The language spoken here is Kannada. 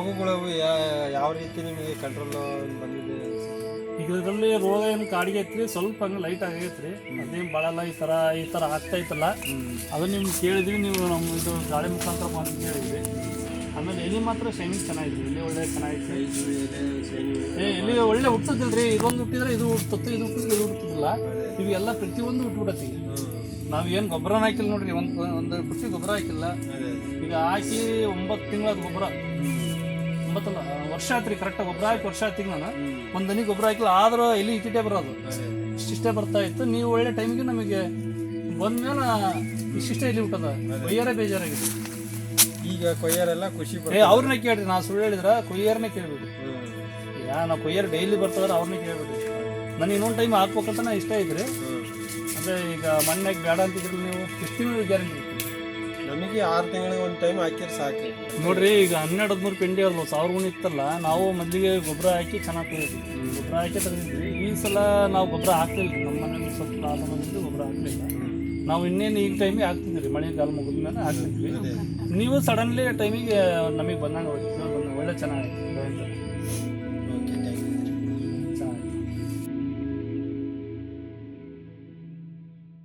ರೋಗಗಳು ಯಾವ ರೀತಿ ನಿಮಗೆ ಕಂಟ್ರೋಲ್ ಬಂದಿದೆ? ಈಗ ಇದರಲ್ಲಿ ರೋಗ ಏನು ಕಾಡಿಗೆ ಐತ್ರಿ, ಸ್ವಲ್ಪ ಹಂಗೆ ಲೈಟ್ ಆಗೈತ್ರಿ, ಅದೇನು ಭಾಳಲ್ಲ. ಈ ಥರ ಆಗ್ತಾ ಇತ್ತಲ್ಲ, ಅದು ನಿಮ್ಗೆ ಕೇಳಿದ್ವಿ, ನೀವು ನಮ್ಮ ಇದು ಗಾಳಿ ಮುಖಾಂತರ ಮಾತು ಕೇಳಿದ್ವಿ. ಆಮೇಲೆ ಎಲೆ ಮಾತ್ರ ಶೈನಿಂಗ್ ಚೆನ್ನಾಗಿದ್ರಿ, ಎಲೆ ಒಳ್ಳೆ ಚೆನ್ನಾಗಿತ್ತು. ಎಲೆ ಒಳ್ಳೆ ಹುಟ್ಟುತ್ತಿಲ್ರಿ, ಇದೊಂದು ಹುಟ್ಟಿದ್ರೆ ಇದು ಹುಟ್ಟುತ್ತೆ, ಇದು ಹುಟ್ಟಿದ್ರೆ ಇದು ಹುಟ್ಟುತ್ತಿಲ್ಲ. ಇವೆಲ್ಲ ಪ್ರತಿಯೊಂದು ಹುಟ್ಟುಬಿಡತ್ತಿ. ನಾವು ಏನು ಗೊಬ್ಬರನ ಹಾಕಿಲ್ಲ ನೋಡ್ರಿ, ಒಂದು ಪುಟ್ಟಿ ಗೊಬ್ಬರ ಹಾಕಿಲ್ಲ. ಈಗ ಹಾಕಿ 9 ತಿಂಗಳದ ಗೊಬ್ಬರ, 9 ವರ್ಷ ಆಯ್ತು ಕರೆಕ್ಟಾಗಿ ಗೊಬ್ಬರ ಹಾಕಿ ವರ್ಷ ಆಯ್ತು. ನಾನು ಒಂದು ದನಿ ಗೊಬ್ಬರ ಹಾಕಿಲ್ಲ, ಆದ್ರೂ ಎಲ್ಲಿ ಇಟ್ಟಿಟ್ಟೆ ಬರೋದು, ಇಷ್ಟಿಷ್ಟೇ ಬರ್ತಾ ಇತ್ತು. ನೀವು ಒಳ್ಳೆ ಟೈಮಿಗೆ ನಮಗೆ ಬಂದ್ಮೇಲೆ ಇಷ್ಟಿಷ್ಟೇ ಎಲ್ಲಿ ಹುಟ್ಟದ, ಕೊಯ್ಯರೇ ಬೇಜಾರಾಗಿದೆ. ಈಗ ಕೊಯ್ಯರೆಲ್ಲ ಖುಷಿ ಅವ್ರನ್ನೇ ಕೇಳ್ರಿ, ನಾ ಸುಳ್ಳು ಹೇಳಿದ್ರೆ ಕೊಯ್ಯರ್ನೇ ಕೇಳ್ಬೇಕು. ನಾವು ಕೊಯ್ಯರ್ ಡೈಲಿ ಬರ್ತಾರ, ಅವ್ರನ್ನೇ ಕೇಳ್ಬೇಕು. ನನಗೆ ಇನ್ನೊಂದು ಟೈಮ್ ಹಾಕ್ಬೇಕಂತ ನಾ ಇಷ್ಟ ಐತ್ರಿ. ಅದೇ ಈಗ ಮಣ್ಣಾಗಿ ಬೇಡ ಅಂತಿದ್ರು, ನೀವು ಎಷ್ಟು ತಿಂಗಳು ಗ್ಯಾರಂಟಿ? ನಮಗೆ 6 ತಿಂಗಳಿಗೆ ಒಂದು ಟೈಮ್ ಹಾಕಿದ್ರೆ ಸಾಕು ನೋಡ್ರಿ. ಈಗ 12-13 ಪೆಂಡಿ ಅಲ್ವ, 1000 ಗುಣ ಇತ್ತಲ್ಲ, ನಾವು ಮೊದಲಿಗೆ ಗೊಬ್ಬರ ಹಾಕಿ ಚೆನ್ನಾಗಿ ತೆಗೆದ್ವಿ, ಗೊಬ್ಬರ ಹಾಕಿ ತೆಗೆದಿದ್ವಿ. ಈ ಸಲ ನಾವು ಗೊಬ್ಬರ ಹಾಕ್ತಿಲ್ಲ, ನಮ್ಮ ಮನೇಲಿ ಸ್ವಲ್ಪ ಪ್ರಾಬ್ಲಮ್ ಬಂದಿದ್ದು ಗೊಬ್ಬರ ಹಾಕ್ಲಿಲ್ಲ. ನಾವು ಇನ್ನೇನು ಈಗ ಟೈಮಿಗೆ ಹಾಕ್ತಿದ್ವಿ, ಮಳೆಗಾಲ ಮುಗಿದ ಮೇಲೆ ಹಾಕ್ತಿದ್ವಿ. ನೀವು ಸಡನ್ಲಿ ಟೈಮಿಗೆ ನಮಗೆ ಬಂದಂಗೆ ಒಳ್ಳೆ ಚೆನ್ನಾಗಿ